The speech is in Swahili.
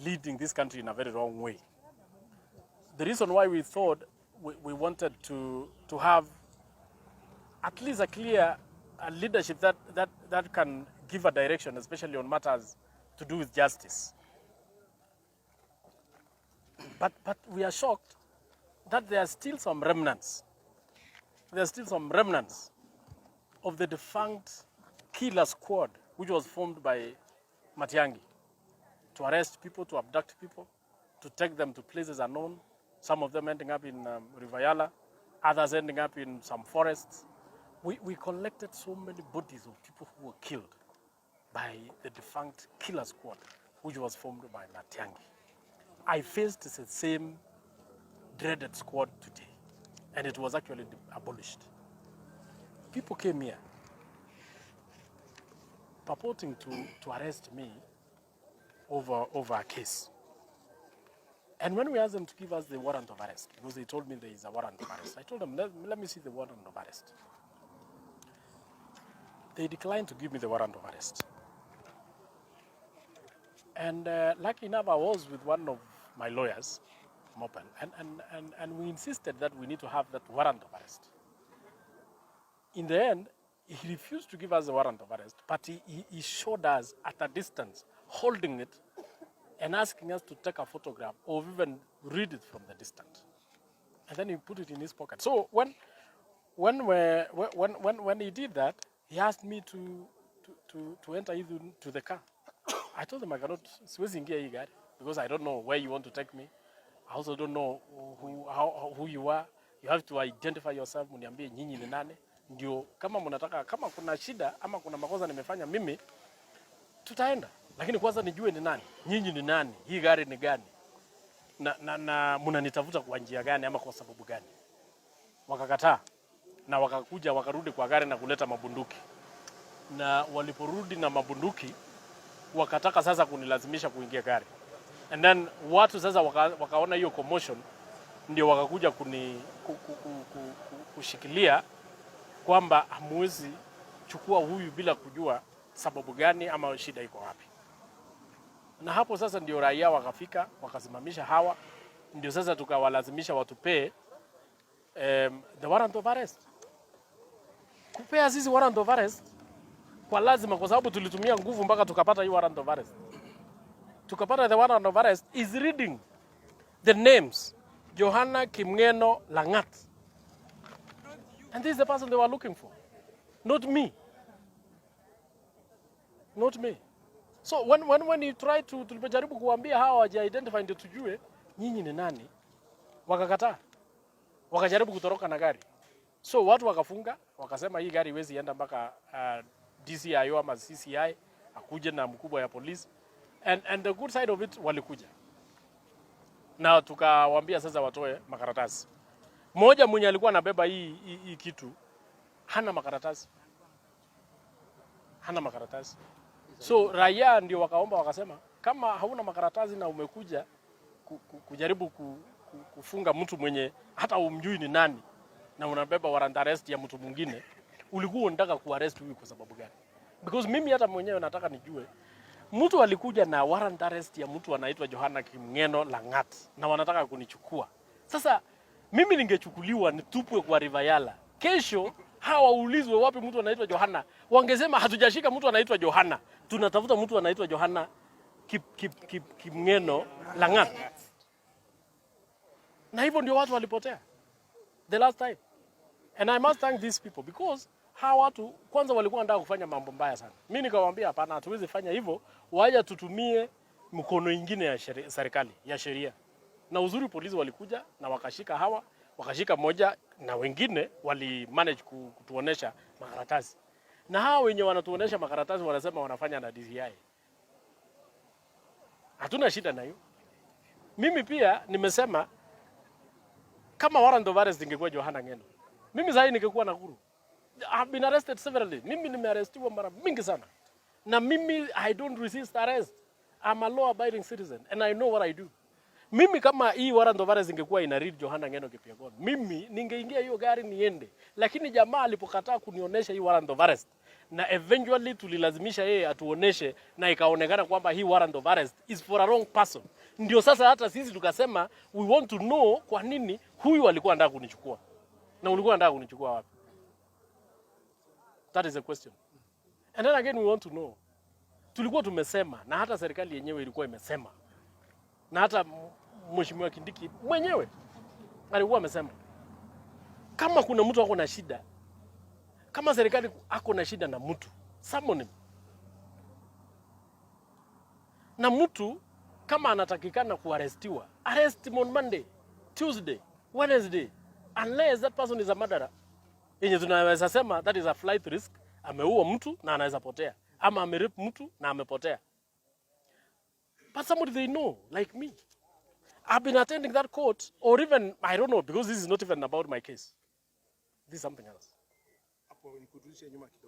leading this country in a very wrong way. The reason why we thought we wanted to have at least a clear leadership that can give a direction, especially on matters to do with justice. But we are shocked that there are still some remnants. There are still some remnants of the defunct killer squad, which was formed by Matiang'i to arrest people, to abduct people, to take them to places unknown, some of them ending up in River, others ending up in some forests. We collected so many bodies of people who were killed by the defunct killer squad, which was formed by Matiang'i. I faced the same dreaded squad today, and it was actually abolished. People came here purporting to arrest me over a case. And when we asked them to give us the warrant of arrest, because they told me there is a warrant of arrest, I told them, let me see the warrant of arrest. They declined to give me the warrant of arrest. And lucky enough, I was with one of my lawyers, Mopen, and we insisted that we need to have that warrant of arrest. In the end, he refused to give us the warrant of arrest, but he showed us at a distance, holding it, and asking us to take a photograph or even read it from the distance. And then he put it in his pocket. So when he did that, he asked me to enter into the car. I told him I cannot, siwezi ingia hii gari, because I don't know where you want to take me. I also don't know who you are. You have to identify yourself, muniambie nyinyi ni nani. Ndio kama mnataka, kama kuna shida ama kuna makosa nimefanya mimi, tutaenda. Lakini kwanza nijue ni nani, nyinyi ni nani, hii gari ni gani, na mnanitafuta kwa njia gani ama kwa sababu gani. Wakakataa na wakakuja wakarudi kwa gari na kuleta mabunduki. Na waliporudi na mabunduki, wakataka sasa kunilazimisha kuingia gari. And then watu sasa wakaona hiyo commotion, ndio wakakuja kushikilia kwamba hamwezi chukua huyu bila kujua sababu gani ama shida iko wapi. Na hapo sasa ndio raia wakafika, wakasimamisha hawa, ndio sasa tukawalazimisha watupee the warrant of arrest. Kupea sisi warrant of arrest kwa lazima, kwa sababu tulitumia nguvu mpaka tukapata hii warrant of arrest. Tukapata the warrant of arrest is reading the names Johana Kimngeno Langat. And this is the person they were looking for. Not me. Not me. So when you try to tulipojaribu kuambia hawa waje identify ndio tujue nyinyi ni nani, wakakataa. Wakajaribu kutoroka na gari. So watu wakafunga, wakasema hii gari iwezi enda mpaka DCI ama CCI, akuje na mkubwa ya polisi. And the good side of it, walikuja. Na tukawaambia sasa watoe makaratasi. Mmoja mwenye alikuwa anabeba hii kitu hana makaratasi. Hana makaratasi. So raia ndio wakaomba, wakasema kama hauna makaratasi na umekuja kujaribu kufunga mtu mwenye hata umjui ni nani na unabeba warrant arrest ya mtu mwingine, ulikuwa unataka kuarrest huyu kwa sababu gani? Because mimi hata mwenyewe nataka nijue, mtu alikuja na warrant arrest ya mtu anaitwa Johana Kimngeno Langat na wanataka kunichukua. Sasa mimi ningechukuliwa nitupwe kwa River. Kesho hawa ulizwe wapi mtu anaitwa Johana, wangesema hatujashika mtu anaitwa Johana, tunatafuta mtu anaitwa Johana Kimngeno Langat. Na hivyo ndio watu walipotea the last time. And I must thank these people, because hawa watu kwanza walikuwa wanataka kufanya mambo mbaya sana. Mimi nikawaambia hapana, hatuwezi fanya hivyo, waje tutumie mkono ingine ya serikali ya sheria. Na uzuri polisi walikuja na wakashika hawa, wakashika moja na wengine wali manage kutuonesha makaratasi. Na hawa wenye wanatuonesha makaratasi wanasema wanafanya na DCI. Hatuna shida na hiyo. Mimi pia nimesema kama warrant of arrest ingekuwa Johana Ngeno, mimi sasa ningekuwa Nakuru. I have been arrested severally. Mimi nimearrestiwa mara mingi sana. Na mimi I don't resist arrest. I'm a law abiding citizen and I know what I do. Mimi kama hii warrant of arrest ingekuwa ina read Johana Ngeno Kipyegon, mimi ningeingia hiyo gari niende. Lakini jamaa alipokataa kunionyesha hii warrant of arrest, na eventually tulilazimisha yeye atuoneshe na ikaonekana kwamba hii warrant of arrest is for a wrong person. Ndio sasa hata sisi tukasema we want to know kwa nini huyu alikuwa anataka kunichukua. Na ulikuwa anataka kunichukua wapi? That is the question. And then again we want to know. Tulikuwa tumesema na hata serikali yenyewe ilikuwa imesema. Na hata Mheshimiwa Kindiki mwenyewe alikuwa amesema kama kuna mtu ako na shida, kama serikali ako na shida na mtu, summon him. Na mtu kama anatakikana kuarestiwa, arrest him on Monday, Tuesday, Wednesday, unless that person is a murderer. Yenye tunaweza sema that is a flight risk, ameua mtu na anaweza potea, ama amerip mtu na amepotea. But somebody they know, like me, I've been attending that court, or even, I don't know, because this is not even about my case. This is something else.